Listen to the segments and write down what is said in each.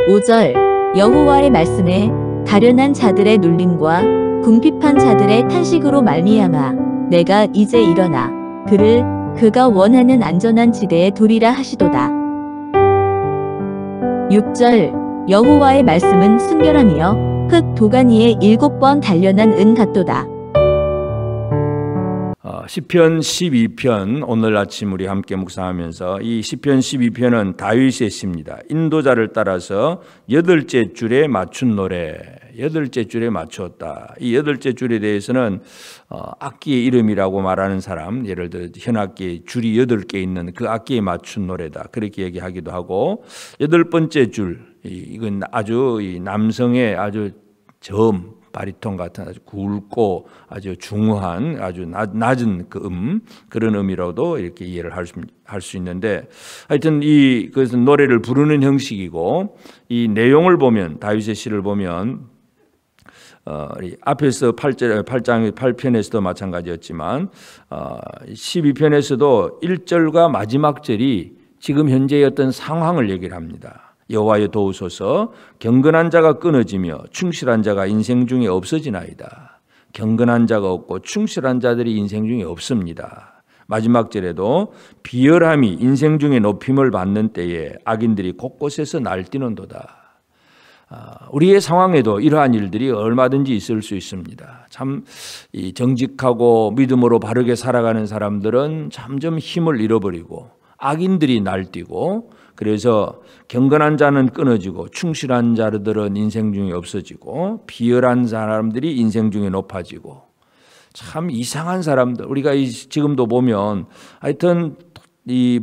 5절 여호와의 말씀에 가련한 자들의 눌림과 궁핍한 자들의 탄식으로 말미암아 내가 이제 일어나 그를 그가 원하는 안전한 지대에 두리라 하시도다. 6절 여호와의 말씀은 순결함이여 흙 도가니에 7번 단련한 은 같도다. 시편 12편 오늘 아침 우리 함께 묵상하면서 이 시편 12편은 다윗의 시입니다. 인도자를 따라서 8째 줄에 맞춘 노래, 8째 줄에 맞추었다. 이 8째 줄에 대해서는 악기의 이름이라고 말하는 사람, 예를 들어 현악기 줄이 8개 있는 그 악기에 맞춘 노래다. 그렇게 얘기하기도 하고 8번째 줄, 이건 아주 이 남성의 아주 바리톤 같은 아주 굵고 아주 중후한 아주 낮은 그 그런 음이라고도 이렇게 이해를 할 수 있는데, 하여튼 그것은 노래를 부르는 형식이고, 이 내용을 보면 다윗의 시를 보면 앞에서 8장 8편에서도 마찬가지였지만 12편에서도 1절과 마지막 절이 지금 현재의 어떤 상황을 얘기를 합니다. 여호와여 도우소서, 경건한 자가 끊어지며 충실한 자가 인생 중에 없어지나이다. 경건한 자가 없고 충실한 자들이 인생 중에 없습니다. 마지막 절에도 비열함이 인생 중에 높임을 받는 때에 악인들이 곳곳에서 날뛰는도다. 우리의 상황에도 이러한 일들이 얼마든지 있을 수 있습니다. 참 정직하고 믿음으로 바르게 살아가는 사람들은 점점 힘을 잃어버리고 악인들이 날뛰고, 그래서 경건한 자는 끊어지고 충실한 자들은 인생 중에 없어지고 비열한 사람들이 인생 중에 높아지고, 참 이상한 사람들, 우리가 지금도 보면 하여튼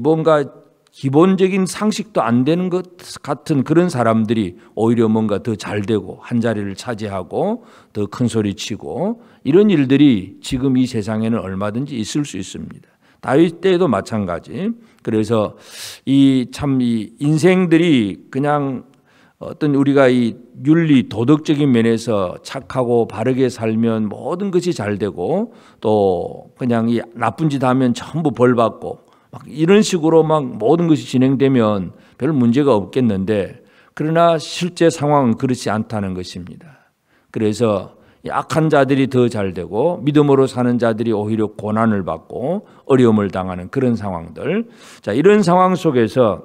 뭔가 기본적인 상식도 안 되는 것 같은 그런 사람들이 오히려 뭔가 더 잘 되고 한 자리를 차지하고 더 큰 소리 치고, 이런 일들이 지금 이 세상에는 얼마든지 있을 수 있습니다. 다윗 때에도 마찬가지. 그래서 이 인생들이 그냥 어떤 우리가 이 윤리 도덕적인 면에서 착하고 바르게 살면 모든 것이 잘 되고, 또 그냥 이 나쁜 짓 하면 전부 벌 받고 막 이런 식으로 막 모든 것이 진행되면 별 문제가 없겠는데, 그러나 실제 상황은 그렇지 않다는 것입니다. 그래서 악한 자들이 더 잘 되고 믿음으로 사는 자들이 오히려 고난을 받고 어려움을 당하는 그런 상황들. 자, 이런 상황 속에서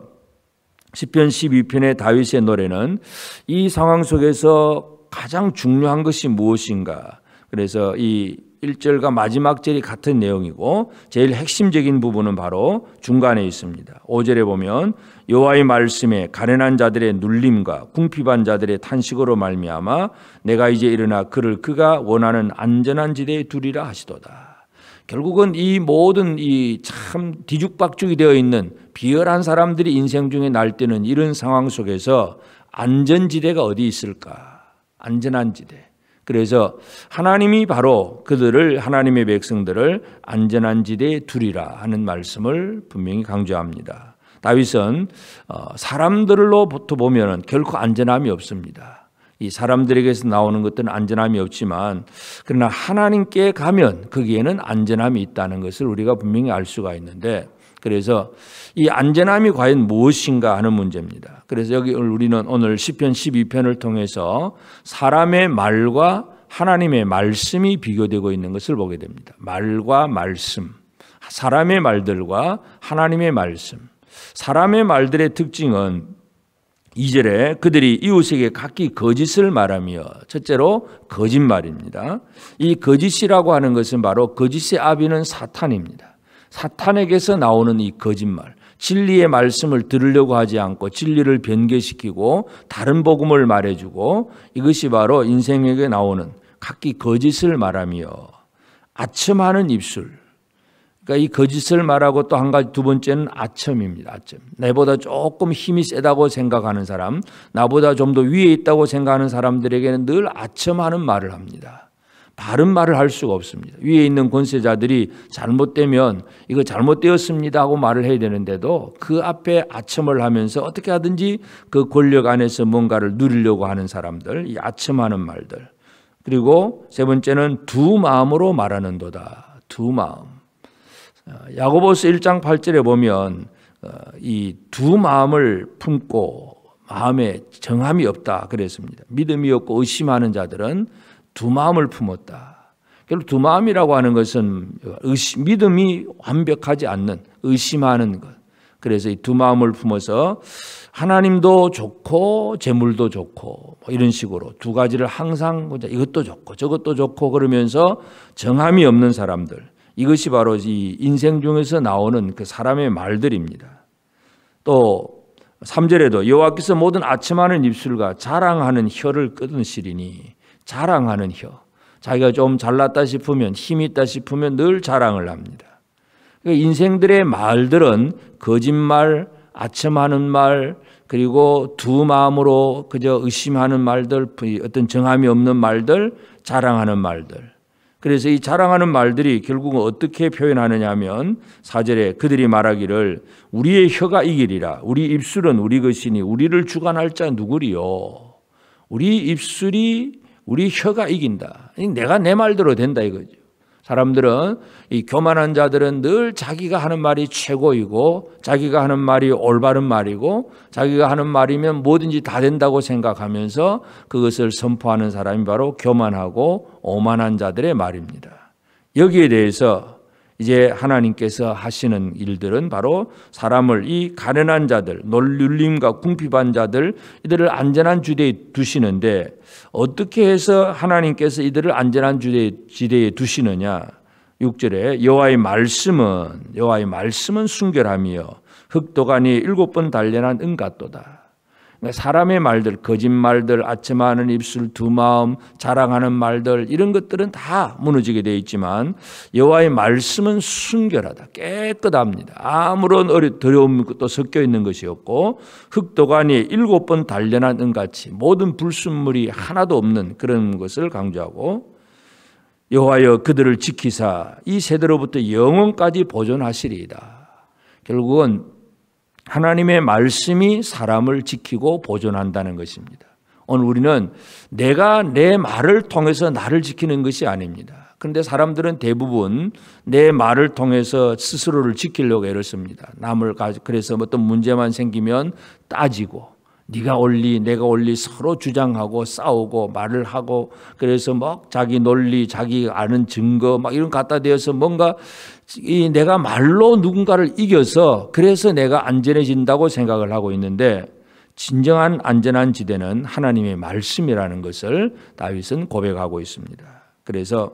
시편 12편의 다윗의 노래는 이 상황 속에서 가장 중요한 것이 무엇인가. 그래서 이 1절과 마지막 절이 같은 내용이고 제일 핵심적인 부분은 바로 중간에 있습니다. 5절에 보면 여호와의 말씀에 가련한 자들의 눌림과 궁핍한 자들의 탄식으로 말미암아 내가 이제 일어나 그를 그가 원하는 안전한 지대에 두리라 하시도다. 결국은 이 모든 이 참 뒤죽박죽이 되어 있는 비열한 사람들이 인생 중에 날뛰는 이런 상황 속에서 안전지대가 어디 있을까? 안전한 지대. 그래서 하나님이 바로 그들을, 하나님의 백성들을 안전한 지대에 두리라 하는 말씀을 분명히 강조합니다. 다윗은 사람들로부터 보면 결코 안전함이 없습니다. 이 사람들에게서 나오는 것들은 안전함이 없지만, 그러나 하나님께 가면 거기에는 안전함이 있다는 것을 우리가 분명히 알 수가 있는데, 그래서 이 안전함이 과연 무엇인가 하는 문제입니다. 그래서 여기 우리는 오늘 시편 12편을 통해서 사람의 말과 하나님의 말씀이 비교되고 있는 것을 보게 됩니다. 말과 말씀, 사람의 말들과 하나님의 말씀. 사람의 말들의 특징은 2절에 그들이 이웃에게 각기 거짓을 말하며, 첫째로 거짓말입니다. 이 거짓이라고 하는 것은 바로 거짓의 아비는 사탄입니다. 사탄에게서 나오는 이 거짓말, 진리의 말씀을 들으려고 하지 않고 진리를 변개시키고 다른 복음을 말해주고, 이것이 바로 인생에게 나오는 각기 거짓을 말하며 아첨하는 입술. 그러니까 이 거짓을 말하고 또 한 가지, 두 번째는 아첨입니다. 아첨. 내보다 조금 힘이 세다고 생각하는 사람, 나보다 좀 더 위에 있다고 생각하는 사람들에게는 늘 아첨하는 말을 합니다. 바른 말을 할 수가 없습니다. 위에 있는 권세자들이 잘못되면 이거 잘못되었습니다 하고 말을 해야 되는데도 그 앞에 아첨을 하면서 어떻게 하든지 그 권력 안에서 뭔가를 누리려고 하는 사람들, 이 아첨하는 말들. 그리고 세 번째는 두 마음으로 말하는도다. 두 마음. 야고보서 1장 8절에 보면 이 두 마음을 품고 마음에 정함이 없다 그랬습니다. 믿음이 없고 의심하는 자들은 두 마음을 품었다. 결국 두 마음이라고 하는 것은 믿음이 완벽하지 않는 의심하는 것. 그래서 이 두 마음을 품어서 하나님도 좋고 재물도 좋고 뭐 이런 식으로 두 가지를 항상 이것도 좋고 저것도 좋고 그러면서 정함이 없는 사람들, 이것이 바로 이 인생 중에서 나오는 그 사람의 말들입니다. 또 3절에도 여호와께서 모든 아첨하는 입술과 자랑하는 혀를 끊으시리니, 자랑하는 혀, 자기가 좀 잘났다 싶으면 힘이 있다 싶으면 늘 자랑을 합니다. 인생들의 말들은 거짓말, 아첨하는 말, 그리고 두 마음으로 그저 의심하는 말들, 어떤 정함이 없는 말들, 자랑하는 말들. 그래서 이 자랑하는 말들이 결국은 어떻게 표현하느냐 하면 4절에 그들이 말하기를 우리의 혀가 이기리라. 우리 입술은 우리 것이니 우리를 주관할 자 누구리요. 우리 입술이 우리 혀가 이긴다. 내가 내 말대로 된다 이거죠. 사람들은 이 교만한 자들은 늘 자기가 하는 말이 최고이고 자기가 하는 말이 올바른 말이고 자기가 하는 말이면 뭐든지 다 된다고 생각하면서 그것을 선포하는 사람이 바로 교만하고 오만한 자들의 말입니다. 여기에 대해서 이제 하나님께서 하시는 일들은 바로 사람을 이 가련한 자들, 놀림과 궁핍한 자들, 이들을 안전한 지대에 두시는데 어떻게 해서 하나님께서 이들을 안전한 지대에 두시느냐? 6절에 여호와의 말씀은 순결하며 흑도간이 7번 단련한 은 같도다. 그러니까 사람의 말들, 거짓말들, 아첨하는 입술, 두 마음, 자랑하는 말들, 이런 것들은 다 무너지게 되어 있지만 여호와의 말씀은 순결하다, 깨끗합니다. 아무런 더러운 것도 섞여 있는 것이 없고 흑도간이 7번 단련한 은같이 모든 불순물이 하나도 없는 그런 것을 강조하고 여호와여 그들을 지키사 이 세대로부터 영원까지 보존하시리이다. 결국은 하나님의 말씀이 사람을 지키고 보존한다는 것입니다. 오늘 우리는 내가 내 말을 통해서 나를 지키는 것이 아닙니다. 그런데 사람들은 대부분 내 말을 통해서 스스로를 지키려고 애를 씁니다. 그래서 어떤 문제만 생기면 따지고 네가 옳리 내가 옳리 서로 주장하고 싸우고 말을 하고 그래서 막 자기 논리 자기 아는 증거 막 이런 갖다 대어서 뭔가 내가 말로 누군가를 이겨서 그래서 내가 안전해진다고 생각을 하고 있는데 진정한 안전한 지대는 하나님의 말씀이라는 것을 다윗은 고백하고 있습니다. 그래서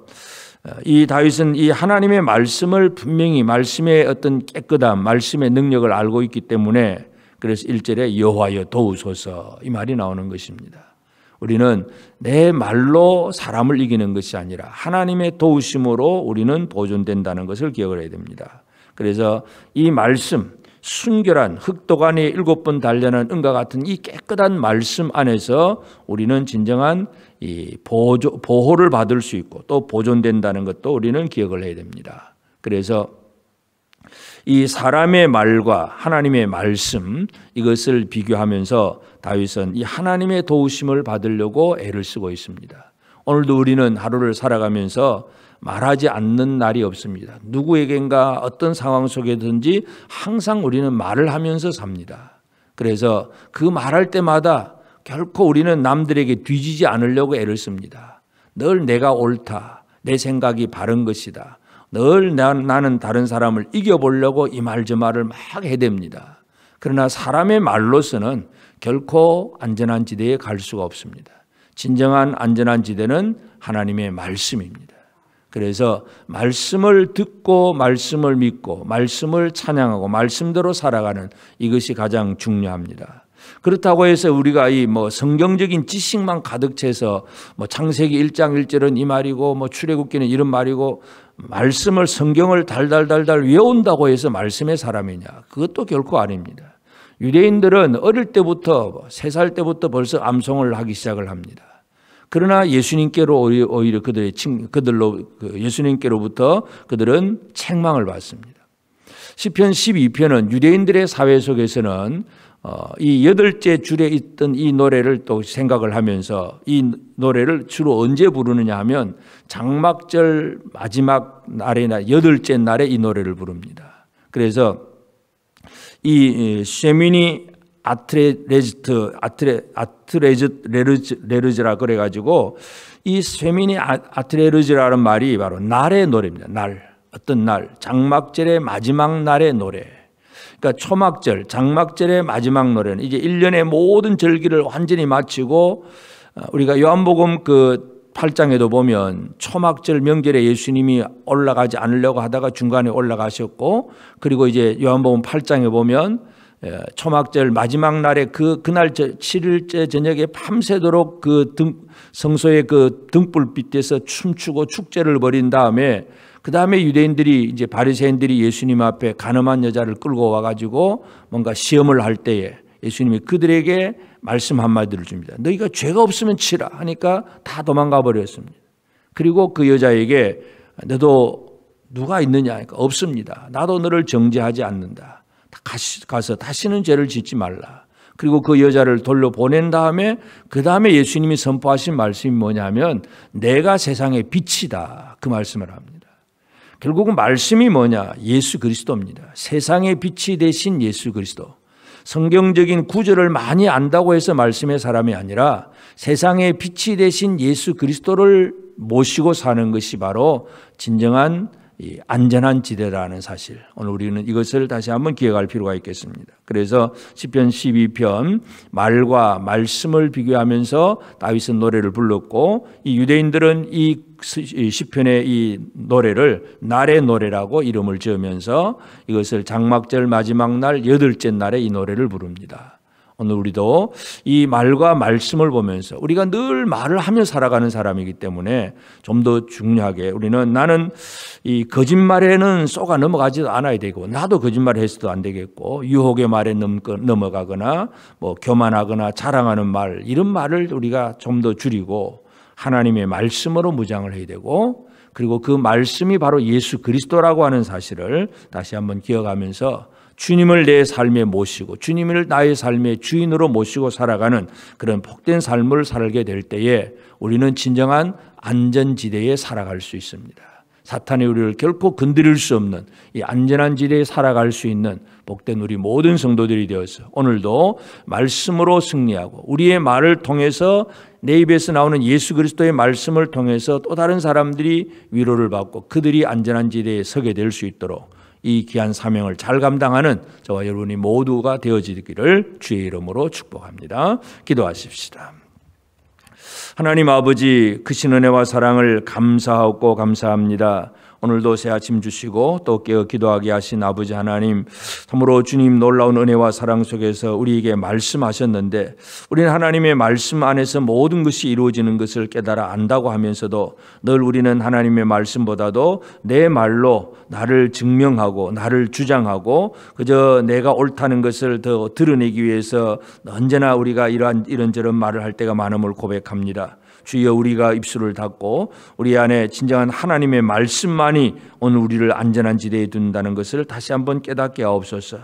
이 다윗은 이 하나님의 말씀을 분명히 말씀의 어떤 깨끗함, 말씀의 능력을 알고 있기 때문에 그래서 1절에 여호와여 도우소서 이 말이 나오는 것입니다. 우리는 내 말로 사람을 이기는 것이 아니라 하나님의 도우심으로 우리는 보존된다는 것을 기억을 해야 됩니다. 그래서 이 말씀, 순결한 흑도간이 7번 단련한 은과 같은 이 깨끗한 말씀 안에서 우리는 진정한 이 보호를 받을 수 있고 또 보존된다는 것도 우리는 기억을 해야 됩니다. 그래서 이 사람의 말과 하나님의 말씀 이것을 비교하면서 다윗은 이 하나님의 도우심을 받으려고 애를 쓰고 있습니다. 오늘도 우리는 하루를 살아가면서 말하지 않는 날이 없습니다. 누구에겐가 어떤 상황 속에든지 항상 우리는 말을 하면서 삽니다. 그래서 그 말할 때마다 결코 우리는 남들에게 뒤지지 않으려고 애를 씁니다. 늘 내가 옳다, 내 생각이 바른 것이다. 늘 나는 다른 사람을 이겨보려고 이 말 저 말을 막 해댑니다. 그러나 사람의 말로서는 결코 안전한 지대에 갈 수가 없습니다. 진정한 안전한 지대는 하나님의 말씀입니다. 그래서 말씀을 듣고 말씀을 믿고 말씀을 찬양하고 말씀대로 살아가는 이것이 가장 중요합니다. 그렇다고 해서 우리가 이 성경적인 지식만 가득 채서 창세기 1장 1절은 이 말이고 출애굽기는 이런 말이고 말씀을 성경을 달달달달 외운다고 해서 말씀의 사람이냐? 그것도 결코 아닙니다. 유대인들은 어릴 때부터 3살 때부터 벌써 암송을 하기 시작을 합니다. 그러나 예수님께로 오히려 예수님께로부터 그들은 책망을 받습니다. 시편 12편은 유대인들의 사회 속에서는 이 8째 줄에 있던 이 노래를 또 생각을 하면서 이 노래를 주로 언제 부르느냐 하면 장막절 마지막 날이나 8째 날에 이 노래를 부릅니다. 그래서 이 쉐미니 아트레르즈라 그래가지고 이 쇠민이 아트레르즈라는 말이 바로 날의 노래입니다. 어떤 날, 장막절의 마지막 날의 노래. 그러니까 초막절, 장막절의 마지막 노래는 이제 1년의 모든 절기를 완전히 마치고 우리가 요한복음 그 8장에도 보면 초막절 명절에 예수님이 올라가지 않으려고 하다가 중간에 올라가셨고, 그리고 이제 요한복음 8장에 보면 초막절 마지막 날에 그날 7일째 저녁에 밤새도록 그 성소의 그 등불빛에서 춤추고 축제를 벌인 다음에 그 다음에 유대인들이 이제 바리새인들이 예수님 앞에 가늠한 여자를 끌고 와가지고 뭔가 시험을 할 때에 예수님이 그들에게 말씀 한마디를 줍니다. 너희가 죄가 없으면 치라 하니까 다 도망가 버렸습니다. 그리고 그 여자에게 너도 누가 있느냐 하니까 없습니다. 나도 너를 정죄하지 않는다. 가서 다시는 죄를 짓지 말라. 그리고 그 여자를 돌려보낸 다음에 그 다음에 예수님이 선포하신 말씀이 뭐냐면 내가 세상의 빛이다. 그 말씀을 합니다. 결국은 말씀이 뭐냐? 예수 그리스도입니다. 세상의 빛이 되신 예수 그리스도. 성경적인 구절을 많이 안다고 해서 말씀의 사람이 아니라 세상의 빛이 되신 예수 그리스도를 모시고 사는 것이 바로 진정한 이 안전한 지대라는 사실. 오늘 우리는 이것을 다시 한번 기억할 필요가 있겠습니다. 그래서 시편 12편 말과 말씀을 비교하면서 다윗은 노래를 불렀고, 이 유대인들은 이 시편의 이 노래를 날의 노래라고 이름을 지으면서 이것을 장막절 마지막 날 8째 날에 이 노래를 부릅니다. 오늘 우리도 이 말과 말씀을 보면서 우리가 늘 말을 하며 살아가는 사람이기 때문에 좀 더 중요하게 나는 이 거짓말에는 쏘가 넘어가지도 않아야 되고, 나도 거짓말을 해서도 안 되겠고, 유혹의 말에 넘어가거나 뭐 교만하거나 자랑하는 말, 이런 말을 우리가 좀 더 줄이고 하나님의 말씀으로 무장을 해야 되고, 그리고 그 말씀이 바로 예수 그리스도라고 하는 사실을 다시 한번 기억하면서 주님을 내 삶에 모시고 주님을 나의 삶의 주인으로 모시고 살아가는 그런 복된 삶을 살게 될 때에 우리는 진정한 안전지대에 살아갈 수 있습니다. 사탄이 우리를 결코 건드릴 수 없는 이 안전한 지대에 살아갈 수 있는 복된 우리 모든 성도들이 되어서 오늘도 말씀으로 승리하고 우리의 말을 통해서 내 입에서 나오는 예수 그리스도의 말씀을 통해서 또 다른 사람들이 위로를 받고 그들이 안전한 지대에 서게 될 수 있도록 이 귀한 사명을 잘 감당하는 저와 여러분이 모두가 되어지기를 주의 이름으로 축복합니다. 기도하십시다. 하나님 아버지, 크신 은혜와 사랑을 감사하고 감사합니다. 오늘도 새 아침 주시고 또 깨어 기도하게 하신 아버지 하나님, 참으로 주님 놀라운 은혜와 사랑 속에서 우리에게 말씀하셨는데 우리는 하나님의 말씀 안에서 모든 것이 이루어지는 것을 깨달아 안다고 하면서도 늘 우리는 하나님의 말씀보다도 내 말로 나를 증명하고 나를 주장하고 그저 내가 옳다는 것을 더 드러내기 위해서 언제나 우리가 이런저런 말을 할 때가 많음을 고백합니다. 주여, 우리가 입술을 닫고 우리 안에 진정한 하나님의 말씀만이 오늘 우리를 안전한 지대에 둔다는 것을 다시 한번 깨닫게 하옵소서.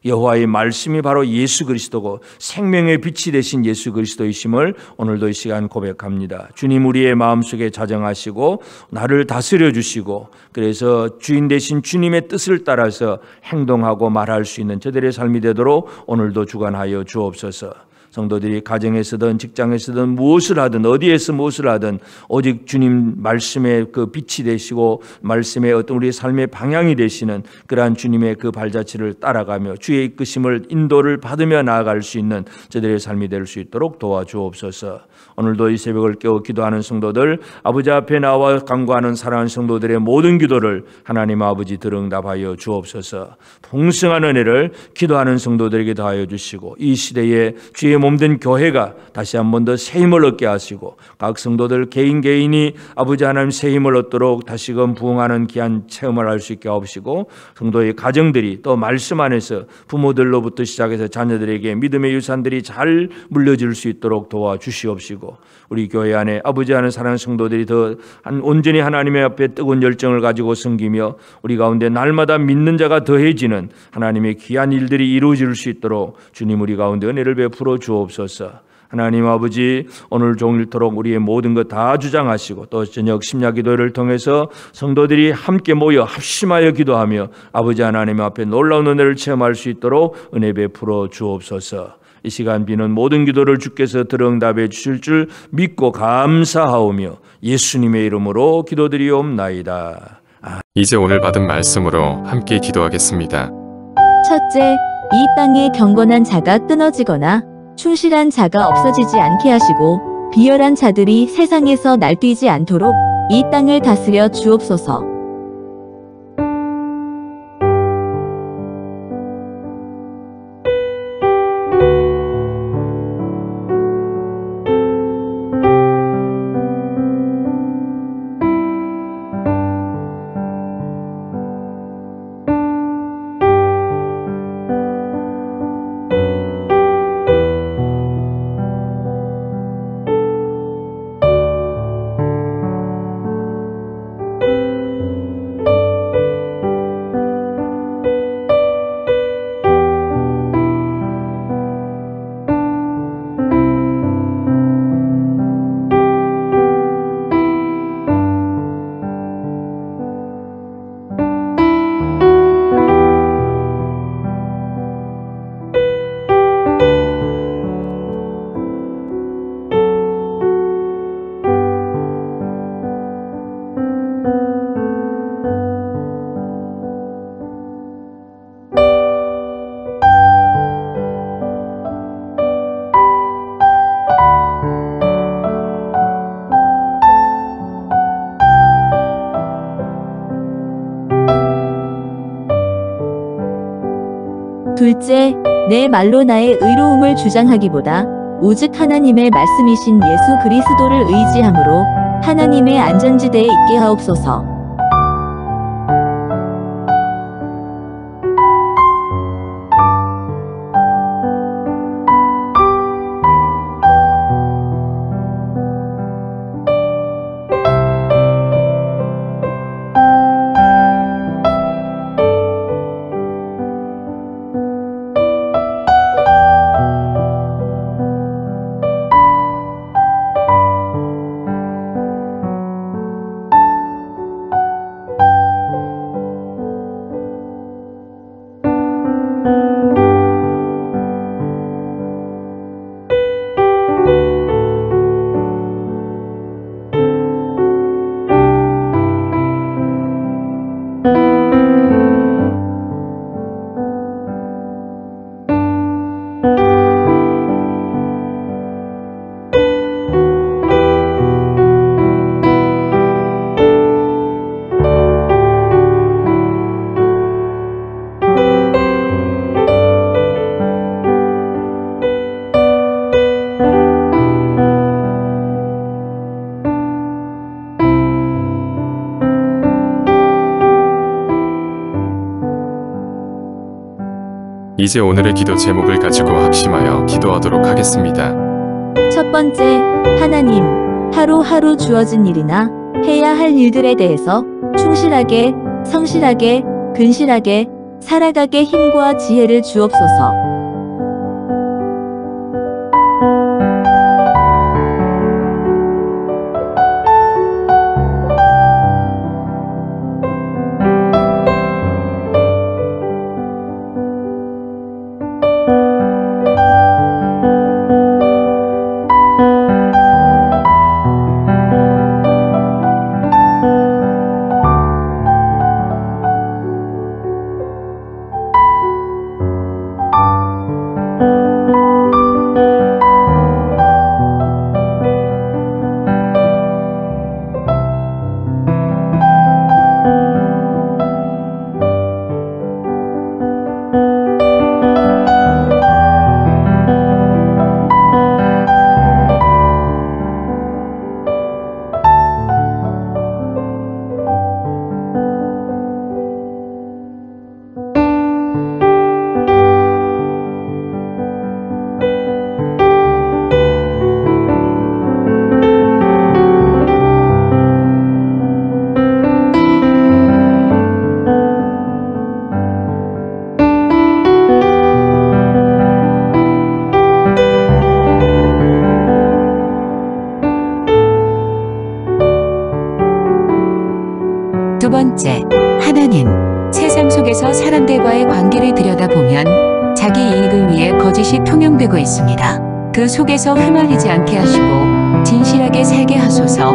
여호와의 말씀이 바로 예수 그리스도고 생명의 빛이 되신 예수 그리스도이심을 오늘도 이 시간 고백합니다. 주님, 우리의 마음속에 자정하시고 나를 다스려 주시고 그래서 주인 되신 주님의 뜻을 따라서 행동하고 말할 수 있는 저들의 삶이 되도록 오늘도 주관하여 주옵소서. 성도들이 가정에서든 직장에서든 무엇을 하든 어디에서 무엇을 하든 오직 주님 말씀의 그 빛이 되시고 말씀의 어떤 우리의 삶의 방향이 되시는 그러한 주님의 그 발자취를 따라가며 주의 이끄심을 인도를 받으며 나아갈 수 있는 저들의 삶이 될 수 있도록 도와주옵소서. 오늘도 이 새벽을 깨워 기도하는 성도들, 아버지 앞에 나와 간구하는 사랑하는 성도들의 모든 기도를 하나님 아버지 들응답하여 주옵소서. 풍성한 은혜를 기도하는 성도들에게 더하여 주시고 이 시대에 주의 몸된 교회가 다시 한 번 더 새 힘을 얻게 하시고 각 성도들 개인이 아버지 하나님 새 힘을 얻도록 다시금 부흥하는 귀한 체험을 할 수 있게 하옵시고 성도의 가정들이 또 말씀 안에서 부모들로부터 시작해서 자녀들에게 믿음의 유산들이 잘 물려질 수 있도록 도와주시옵시고 우리 교회 안에 아버지 하는 사랑하는 성도들이 더 온전히 하나님의 앞에 뜨거운 열정을 가지고 섬기며 우리 가운데 날마다 믿는 자가 더해지는 하나님의 귀한 일들이 이루어질 수 있도록 주님 우리 가운데 은혜를 베풀어 주옵소서. 하나님 아버지, 오늘 종일토록 우리의 모든 것 다 주장하시고 또 저녁 심야기도를 통해서 성도들이 함께 모여 합심하여 기도하며 아버지 하나님 앞에 놀라운 은혜를 체험할 수 있도록 은혜 베풀어 주옵소서. 이 시간 비는 모든 기도를 주께서 들응답해 주실 줄 믿고 감사하오며 예수님의 이름으로 기도드리옵나이다. 이제 오늘 받은 말씀으로 함께 기도하겠습니다. 첫째, 이 땅에 경건한 자가 끊어지거나 충실한 자가 없어지지 않게 하시고 비열한 자들이 세상에서 날뛰지 않도록 이 땅을 다스려 주옵소서. 둘째, 내 말로 나의 의로움을 주장하기보다 오직 하나님의 말씀이신 예수 그리스도를 의지함으로 하나님의 안전지대에 있게 하옵소서. 이제 오늘의 기도 제목을 가지고 합심하여 기도하도록 하겠습니다. 첫 번째, 하나님, 하루하루 주어진 일이나 해야 할 일들에 대해서 충실하게, 성실하게, 근실하게 살아가게 힘과 지혜를 주옵소서. 두 번째, 하나님, 세상 속에서 사람들과의 관계를 들여다보면 자기 이익을 위해 거짓이 통용되고 있습니다. 그 속에서 휘말리지 않게 하시고 진실하게 살게 하소서.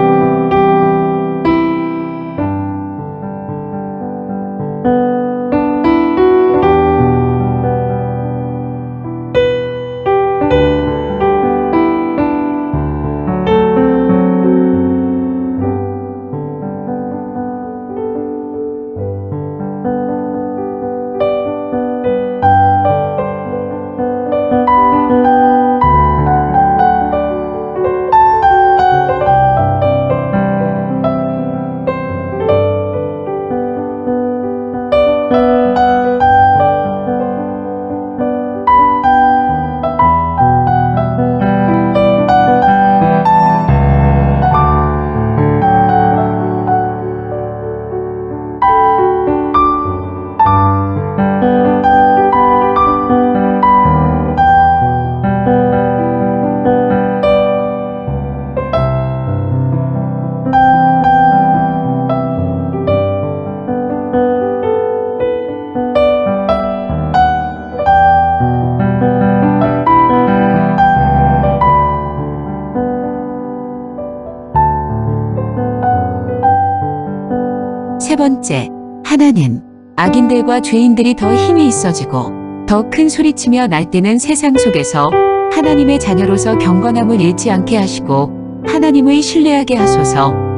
세 번째, 하나님, 악인들과 죄인들이 더 힘이 있어지고 더 큰 소리치며 날뛰는 세상 속에서 하나님의 자녀로서 경건함을 잃지 않게 하시고 하나님의 신뢰하게 하소서.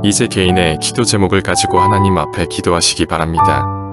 이제 개인의 기도 제목을 가지고 하나님 앞에 기도하시기 바랍니다.